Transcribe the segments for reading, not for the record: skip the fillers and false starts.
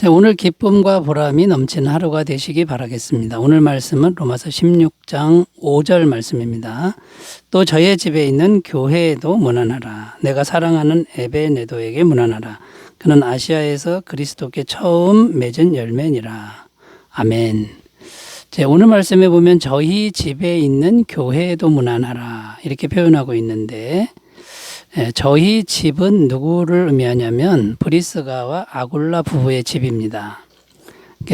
오늘 기쁨과 보람이 넘치는 하루가 되시기 바라겠습니다. 오늘 말씀은 로마서 16장 5절 말씀입니다. 또 저의 집에 있는 교회에도 문안하라. 내가 사랑하는 에베네도에게 문안하라. 그는 아시아에서 그리스도께 처음 맺은 열매니라. 아멘. 오늘 말씀에 보면 저희 집에 있는 교회에도 문안하라 이렇게 표현하고 있는데, 저희 집은 누구를 의미하냐면 브리스가와 아굴라 부부의 집입니다.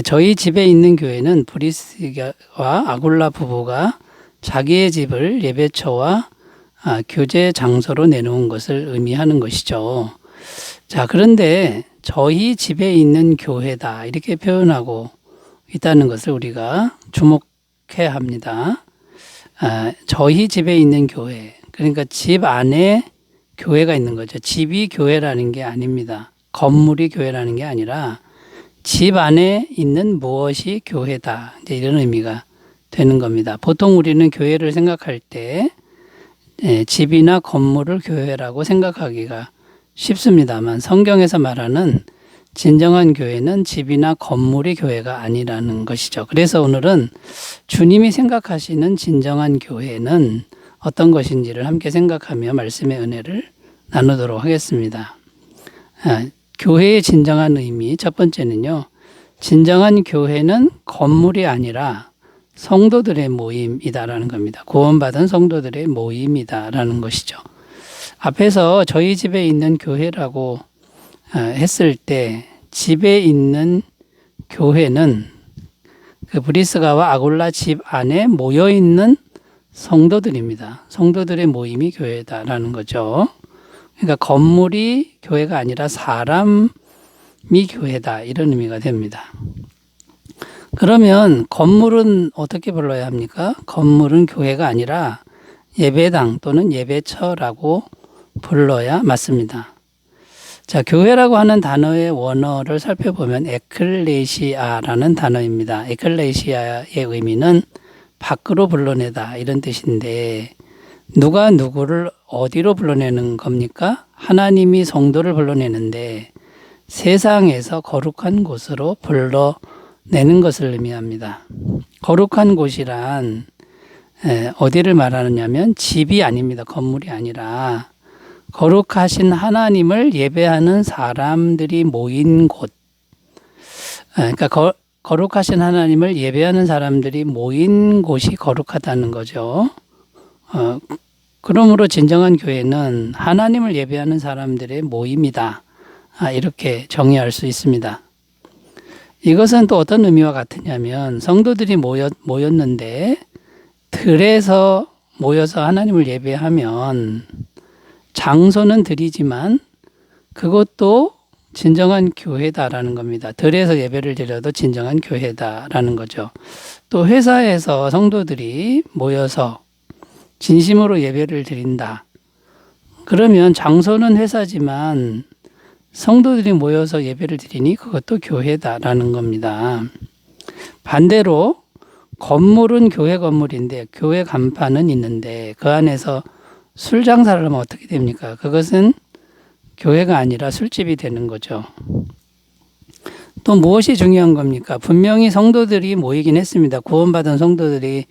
저희 집에 있는 교회는 브리스가와 아굴라 부부가 자기의 집을 예배처와 교제 장소로 내놓은 것을 의미하는 것이죠. 자, 그런데 저희 집에 있는 교회다 이렇게 표현하고 있다는 것을 우리가 주목해야 합니다. 저희 집에 있는 교회, 그러니까 집 안에 교회가 있는 거죠. 집이 교회라는 게 아닙니다. 건물이 교회라는 게 아니라 집 안에 있는 무엇이 교회다, 이제 이런 의미가 되는 겁니다. 보통 우리는 교회를 생각할 때 집이나 건물을 교회라고 생각하기가 쉽습니다만, 성경에서 말하는 진정한 교회는 집이나 건물이 교회가 아니라는 것이죠. 그래서 오늘은 주님이 생각하시는 진정한 교회는 어떤 것인지를 함께 생각하며 말씀의 은혜를 나누도록 하겠습니다. 교회의 진정한 의미, 첫 번째는요, 진정한 교회는 건물이 아니라 성도들의 모임이다라는 겁니다. 구원받은 성도들의 모임이다라는 것이죠. 앞에서 저희 집에 있는 교회라고 했을 때, 집에 있는 교회는 그 브리스가와 아굴라 집 안에 모여 있는 성도들입니다. 성도들의 모임이 교회다라는 거죠. 그러니까 건물이 교회가 아니라 사람이 교회다, 이런 의미가 됩니다. 그러면 건물은 어떻게 불러야 합니까? 건물은 교회가 아니라 예배당 또는 예배처라고 불러야 맞습니다. 자, 교회라고 하는 단어의 원어를 살펴보면 에클레시아라는 단어입니다. 에클레시아의 의미는 밖으로 불러내다, 이런 뜻인데, 누가 누구를 어디로 불러내는 겁니까? 하나님이 성도를 불러내는데 세상에서 거룩한 곳으로 불러내는 것을 의미합니다. 거룩한 곳이란 어디를 말하느냐면 집이 아닙니다. 건물이 아니라 거룩하신 하나님을 예배하는 사람들이 모인 곳. 그러니까 거룩하신 하나님을 예배하는 사람들이 모인 곳이 거룩하다는 거죠. 그러므로 진정한 교회는 하나님을 예배하는 사람들의 모임이다, 이렇게 정의할 수 있습니다. 이것은 또 어떤 의미와 같으냐면, 성도들이 모였는데 들에서 모여서 하나님을 예배하면 장소는 들이지만 그것도 진정한 교회다라는 겁니다. 들에서 예배를 드려도 진정한 교회다라는 거죠. 또 회사에서 성도들이 모여서 진심으로 예배를 드린다. 그러면 장소는 회사지만 성도들이 모여서 예배를 드리니 그것도 교회다라는 겁니다. 반대로 건물은 교회 건물인데 교회 간판은 있는데 그 안에서 술 장사를 하면 어떻게 됩니까? 그것은 교회가 아니라 술집이 되는 거죠. 또 무엇이 중요한 겁니까? 분명히 성도들이 모이긴 했습니다. 구원받은 성도들이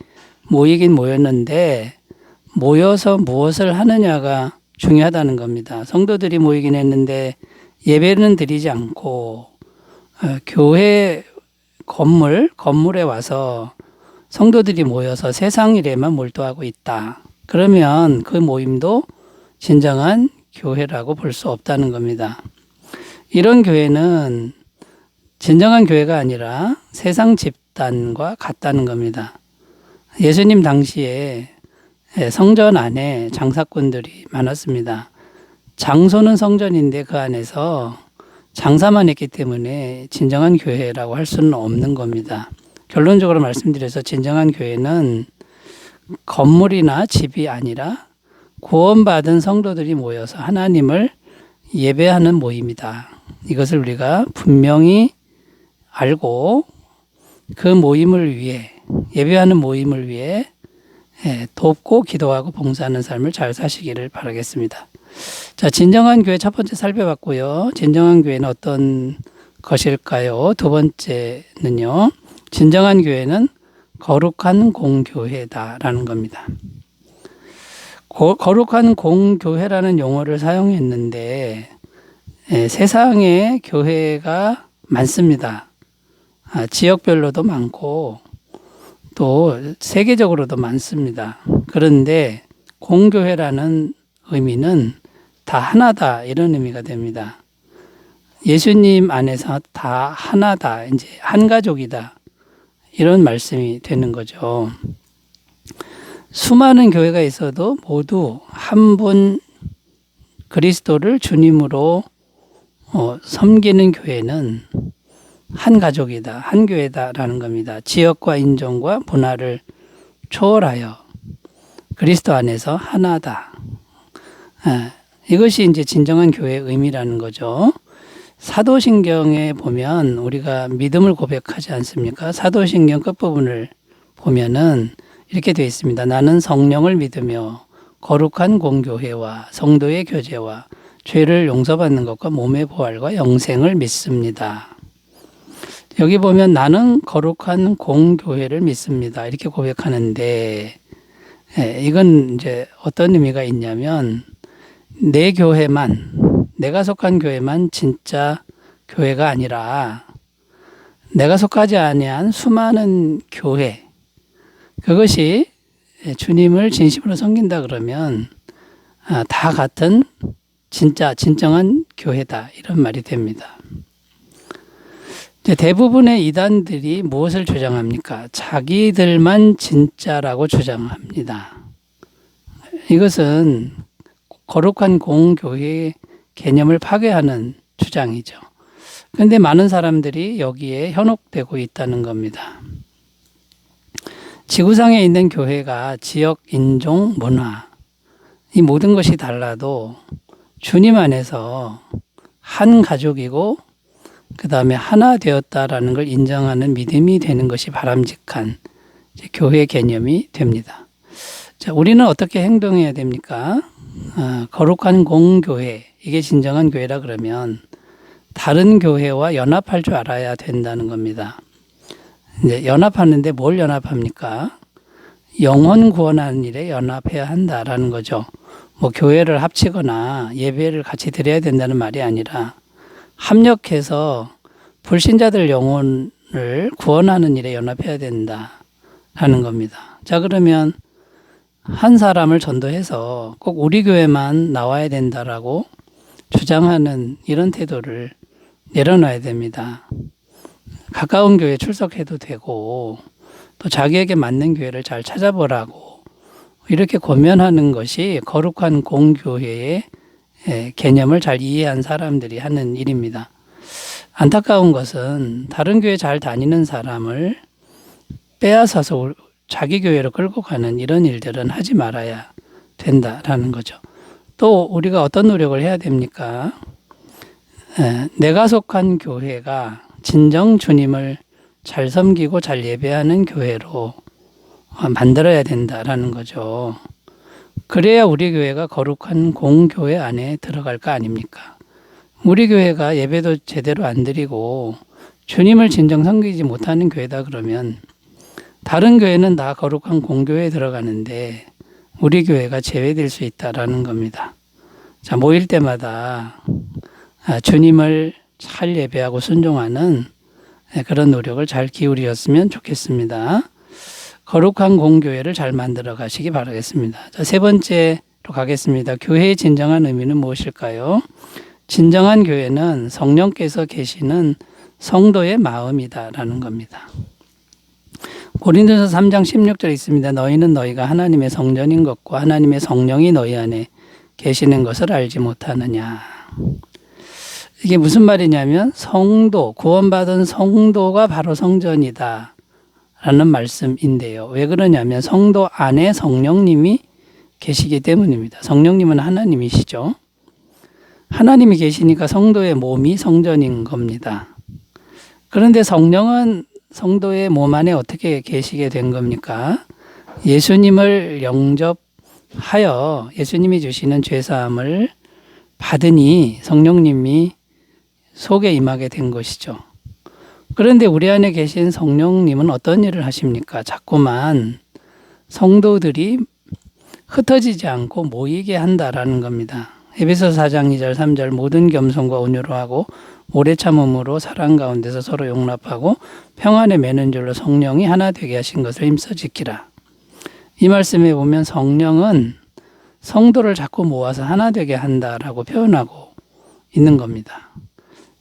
모이긴 모였는데 모여서 무엇을 하느냐가 중요하다는 겁니다. 성도들이 모이긴 했는데 예배는 드리지 않고 교회 건물에 와서 성도들이 모여서 세상 일에만 몰두하고 있다. 그러면 그 모임도 진정한 교회라고 볼 수 없다는 겁니다. 이런 교회는 진정한 교회가 아니라 세상 집단과 같다는 겁니다. 예수님 당시에 성전 안에 장사꾼들이 많았습니다. 장소는 성전인데 그 안에서 장사만 했기 때문에 진정한 교회라고 할 수는 없는 겁니다. 결론적으로 말씀드려서 진정한 교회는 건물이나 집이 아니라 구원받은 성도들이 모여서 하나님을 예배하는 모임이다. 이것을 우리가 분명히 알고 그 모임을 위해, 예배하는 모임을 위해 돕고 기도하고 봉사하는 삶을 잘 사시기를 바라겠습니다. 자, 진정한 교회 첫 번째 살펴봤고요. 진정한 교회는 어떤 것일까요? 두 번째는요. 진정한 교회는 거룩한 공교회다라는 겁니다. 거룩한 공교회라는 용어를 사용했는데 세상에 교회가 많습니다. 지역별로도 많고 또 세계적으로도 많습니다. 그런데 공교회라는 의미는 다 하나다 이런 의미가 됩니다. 예수님 안에서 다 하나다, 이제 한 가족이다 이런 말씀이 되는 거죠. 수많은 교회가 있어도 모두 한 분 그리스도를 주님으로 섬기는 교회는 한 가족이다, 한 교회다라는 겁니다. 지역과 인종과 문화를 초월하여 그리스도 안에서 하나다. 이것이 이제 진정한 교회의 의미라는 거죠. 사도신경에 보면 우리가 믿음을 고백하지 않습니까? 사도신경 끝부분을 보면은 이렇게 되어 있습니다. 나는 성령을 믿으며 거룩한 공교회와 성도의 교제와 죄를 용서받는 것과 몸의 부활과 영생을 믿습니다. 여기 보면 나는 거룩한 공교회를 믿습니다. 이렇게 고백하는데 이건 이제 어떤 의미가 있냐면 내 교회만, 내가 속한 교회만 진짜 교회가 아니라 내가 속하지 아니한 수많은 교회, 그것이 주님을 진심으로 섬긴다 그러면 다 같은 진정한 교회다 이런 말이 됩니다. 이제 대부분의 이단들이 무엇을 주장합니까? 자기들만 진짜라고 주장합니다. 이것은 거룩한 공교회의 개념을 파괴하는 주장이죠. 그런데 많은 사람들이 여기에 현혹되고 있다는 겁니다. 지구상에 있는 교회가 지역, 인종, 문화 이 모든 것이 달라도 주님 안에서 한 가족이고 그 다음에 하나 되었다라는 걸 인정하는 믿음이 되는 것이 바람직한 교회 개념이 됩니다. 자, 우리는 어떻게 행동해야 됩니까? 거룩한 공교회, 이게 진정한 교회라 그러면 다른 교회와 연합할 줄 알아야 된다는 겁니다. 이제 연합하는데 뭘 연합합니까? 영혼 구원하는 일에 연합해야 한다라는 거죠. 뭐 교회를 합치거나 예배를 같이 드려야 된다는 말이 아니라 합력해서 불신자들 영혼을 구원하는 일에 연합해야 된다라는 겁니다. 자, 그러면 한 사람을 전도해서 꼭 우리 교회만 나와야 된다라고 주장하는 이런 태도를 내려놔야 됩니다. 가까운 교회에 출석해도 되고 또 자기에게 맞는 교회를 잘 찾아보라고 이렇게 권면하는 것이 거룩한 공교회의 개념을 잘 이해한 사람들이 하는 일입니다. 안타까운 것은 다른 교회 잘 다니는 사람을 빼앗아서 자기 교회로 끌고 가는 이런 일들은 하지 말아야 된다라는 거죠. 또 우리가 어떤 노력을 해야 됩니까? 내가 속한 교회가 진정 주님을 잘 섬기고 잘 예배하는 교회로 만들어야 된다라는 거죠. 그래야 우리 교회가 거룩한 공교회 안에 들어갈 거 아닙니까? 우리 교회가 예배도 제대로 안 드리고 주님을 진정 섬기지 못하는 교회다 그러면 다른 교회는 다 거룩한 공교회에 들어가는데 우리 교회가 제외될 수 있다라는 겁니다. 자, 모일 때마다 주님을 잘 예배하고 순종하는 그런 노력을 잘 기울이었으면 좋겠습니다. 거룩한 공교회를 잘 만들어 가시기 바라겠습니다. 자, 세 번째로 가겠습니다. 교회의 진정한 의미는 무엇일까요? 진정한 교회는 성령께서 계시는 성도의 마음이다라는 겁니다. 고린도서 3장 16절에 있습니다. 너희는 너희가 하나님의 성전인 것과 하나님의 성령이 너희 안에 계시는 것을 알지 못하느냐. 이게 무슨 말이냐면 성도, 구원받은 성도가 바로 성전이다 라는 말씀인데요. 왜 그러냐면 성도 안에 성령님이 계시기 때문입니다. 성령님은 하나님이시죠. 하나님이 계시니까 성도의 몸이 성전인 겁니다. 그런데 성령은 성도의 몸 안에 어떻게 계시게 된 겁니까? 예수님을 영접하여 예수님이 주시는 죄사함을 받으니 성령님이 속에 임하게 된 것이죠. 그런데 우리 안에 계신 성령님은 어떤 일을 하십니까? 자꾸만 성도들이 흩어지지 않고 모이게 한다라는 겁니다. 에베소서 4장 2절 3절 모든 겸손과 온유로 하고 오래 참음으로 사랑 가운데서 서로 용납하고 평안에 매는 줄로 성령이 하나 되게 하신 것을 힘써 지키라. 이 말씀에 보면 성령은 성도를 자꾸 모아서 하나 되게 한다라고 표현하고 있는 겁니다.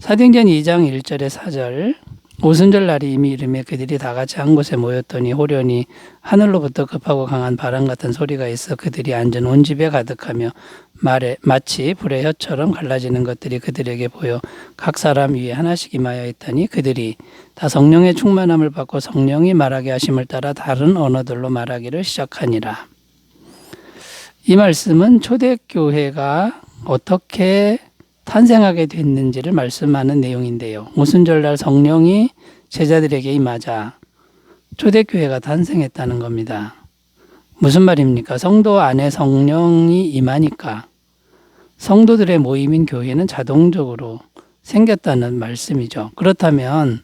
사도행전 2장 1절에 4절 오순절 날이 이미 이르매 그들이 다 같이 한 곳에 모였더니 호련히 하늘로부터 급하고 강한 바람 같은 소리가 있어 그들이 앉은 온 집에 가득하며 마치 불의 혀처럼 갈라지는 것들이 그들에게 보여 각 사람 위에 하나씩 임하여 있더니 그들이 다 성령의 충만함을 받고 성령이 말하게 하심을 따라 다른 언어들로 말하기를 시작하니라. 이 말씀은 초대교회가 어떻게 탄생하게 됐는지를 말씀하는 내용인데요. 오순절날 성령이 제자들에게 임하자 초대교회가 탄생했다는 겁니다. 무슨 말입니까? 성도 안에 성령이 임하니까 성도들의 모임인 교회는 자동적으로 생겼다는 말씀이죠. 그렇다면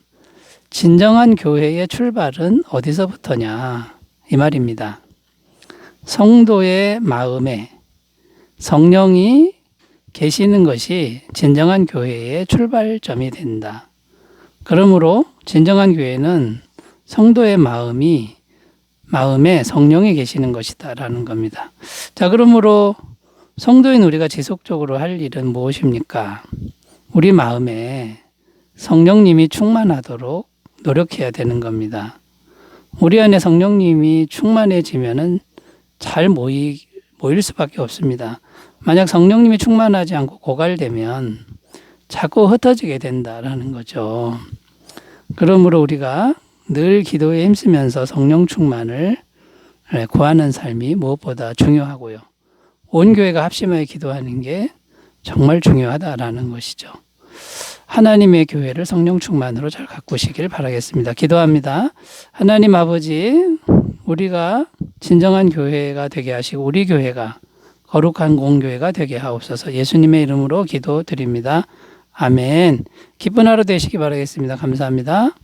진정한 교회의 출발은 어디서부터냐? 이 말입니다. 성도의 마음에 성령이 계시는 것이 진정한 교회의 출발점이 된다. 그러므로 진정한 교회는 성도의 마음에 성령이 계시는 것이다라는 겁니다. 자, 그러므로 성도인 우리가 지속적으로 할 일은 무엇입니까? 우리 마음에 성령님이 충만하도록 노력해야 되는 겁니다. 우리 안에 성령님이 충만해지면은 잘 모일 수밖에 없습니다. 만약 성령님이 충만하지 않고 고갈되면 자꾸 흩어지게 된다라는 거죠. 그러므로 우리가 늘 기도에 힘쓰면서 성령 충만을 구하는 삶이 무엇보다 중요하고요. 온 교회가 합심하여 기도하는 게 정말 중요하다라는 것이죠. 하나님의 교회를 성령 충만으로 잘 가꾸시길 바라겠습니다. 기도합니다. 하나님 아버지, 우리가 진정한 교회가 되게 하시고 우리 교회가 거룩한 공교회가 되게 하옵소서. 예수님의 이름으로 기도드립니다. 아멘. 기쁜 하루 되시기 바라겠습니다. 감사합니다.